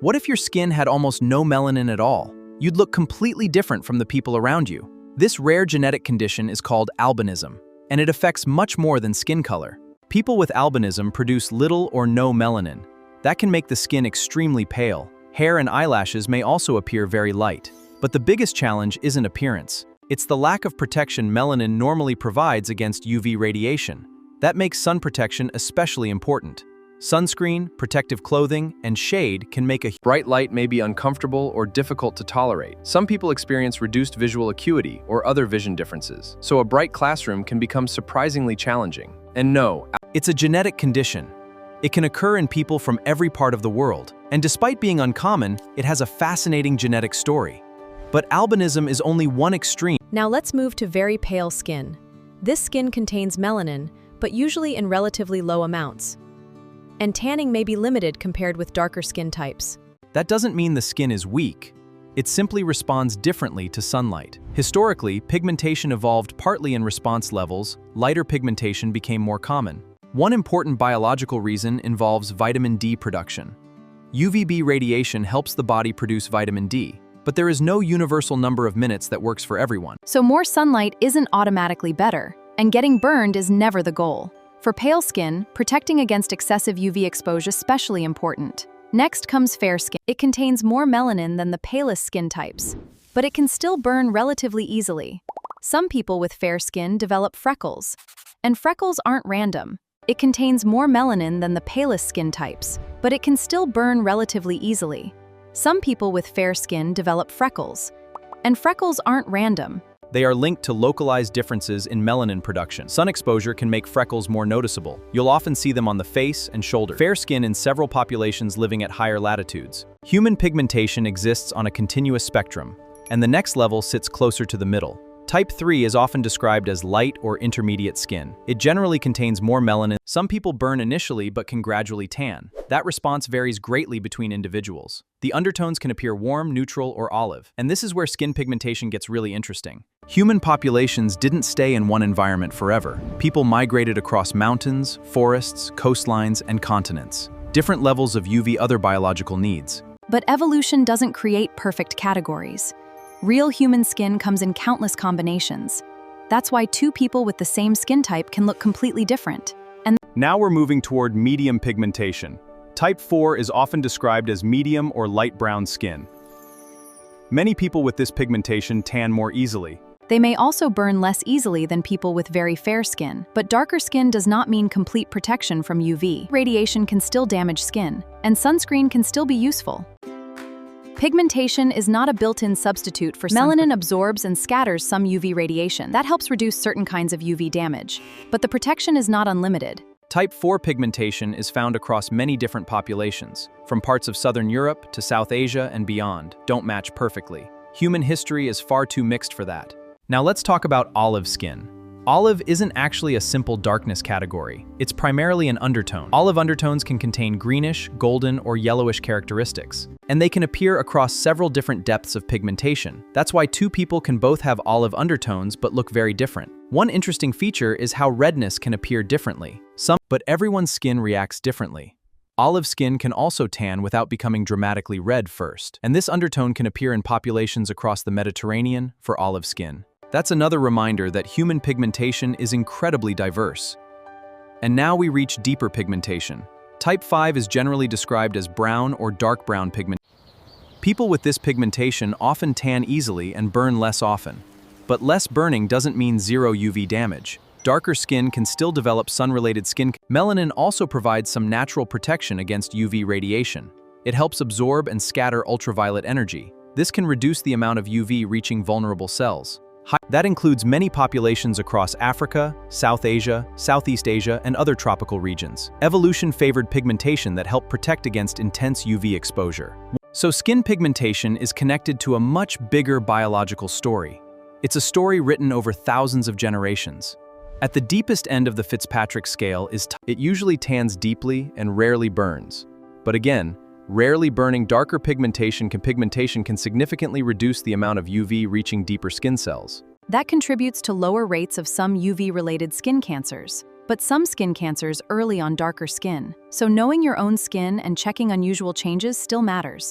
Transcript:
What if your skin had almost no melanin at all? You'd look completely different from the people around you. This rare genetic condition is called albinism, and it affects much more than skin color. People with albinism produce little or no melanin. That can make the skin extremely pale. Hair and eyelashes may also appear very light. But the biggest challenge isn't appearance. It's the lack of protection melanin normally provides against UV radiation. That makes sun protection especially important. Sunscreen, protective clothing, and shade can make a bright light may be uncomfortable or difficult to tolerate. Some people experience reduced visual acuity or other vision differences, so a bright classroom can become surprisingly challenging. And no, it's a genetic condition. It can occur in people from every part of the world, and despite being uncommon, it has a fascinating genetic story. But albinism is only one extreme. Now let's move to very pale skin. This skin contains melanin, but usually in relatively low amounts. And tanning may be limited compared with darker skin types. That doesn't mean the skin is weak. It simply responds differently to sunlight. Historically, pigmentation evolved partly in response levels. Lighter pigmentation became more common. One important biological reason involves vitamin D production. UVB radiation helps the body produce vitamin D, but there is no universal number of minutes that works for everyone. So more sunlight isn't automatically better, and getting burned is never the goal. For pale skin, protecting against excessive UV exposure is especially important. Next comes fair skin. It contains more melanin than the palest skin types, but it can still burn relatively easily. Some people with fair skin develop freckles, and freckles aren't random. It contains more melanin than the palest skin types, but it can still burn relatively easily. Some people with fair skin develop freckles, and freckles aren't random. They are linked to localized differences in melanin production. Sun exposure can make freckles more noticeable. You'll often see them on the face and shoulder. Fair skin in several populations living at higher latitudes. Human pigmentation exists on a continuous spectrum, and the next level sits closer to the middle. Type 3 is often described as light or intermediate skin. It generally contains more melanin. Some people burn initially but can gradually tan. That response varies greatly between individuals. The undertones can appear warm, neutral, or olive. And this is where skin pigmentation gets really interesting. Human populations didn't stay in one environment forever. People migrated across mountains, forests, coastlines, and continents. Different levels of UV other biological needs. But evolution doesn't create perfect categories. Real human skin comes in countless combinations. That's why two people with the same skin type can look completely different. And now we're moving toward medium pigmentation. Type 4 is often described as medium or light brown skin. Many people with this pigmentation tan more easily. They may also burn less easily than people with very fair skin, but darker skin does not mean complete protection from UV. Radiation can still damage skin, and sunscreen can still be useful. Pigmentation is not a built-in substitute for melanin. Absorbs and scatters some UV radiation. That helps reduce certain kinds of UV damage, but the protection is not unlimited. Type 4 pigmentation is found across many different populations, from parts of Southern Europe to South Asia and beyond. Don't match perfectly. Human history is far too mixed for that. Now let's talk about olive skin. Olive isn't actually a simple darkness category. It's primarily an undertone. Olive undertones can contain greenish, golden, or yellowish characteristics, and they can appear across several different depths of pigmentation. That's why two people can both have olive undertones but look very different. One interesting feature is how redness can appear differently. But everyone's skin reacts differently. Olive skin can also tan without becoming dramatically red first, and this undertone can appear in populations across the Mediterranean for olive skin. That's another reminder that human pigmentation is incredibly diverse. And now we reach deeper pigmentation. Type 5 is generally described as brown or dark brown pigment. People with this pigmentation often tan easily and burn less often. But less burning doesn't mean zero UV damage. Darker skin can still develop sun-related skin. Melanin also provides some natural protection against UV radiation. It helps absorb and scatter ultraviolet energy. This can reduce the amount of UV reaching vulnerable cells. That includes many populations across Africa, South Asia, Southeast Asia, and other tropical regions. Evolution favored pigmentation that helped protect against intense UV exposure. So skin pigmentation is connected to a much bigger biological story. It's a story written over thousands of generations. At the deepest end of the Fitzpatrick scale it usually tans deeply and rarely burns. But again, rarely burning darker pigmentation can significantly reduce the amount of UV reaching deeper skin cells. That contributes to lower rates of some UV-related skin cancers. but some skin cancers early on darker skin. So knowing your own skin and checking unusual changes still matters.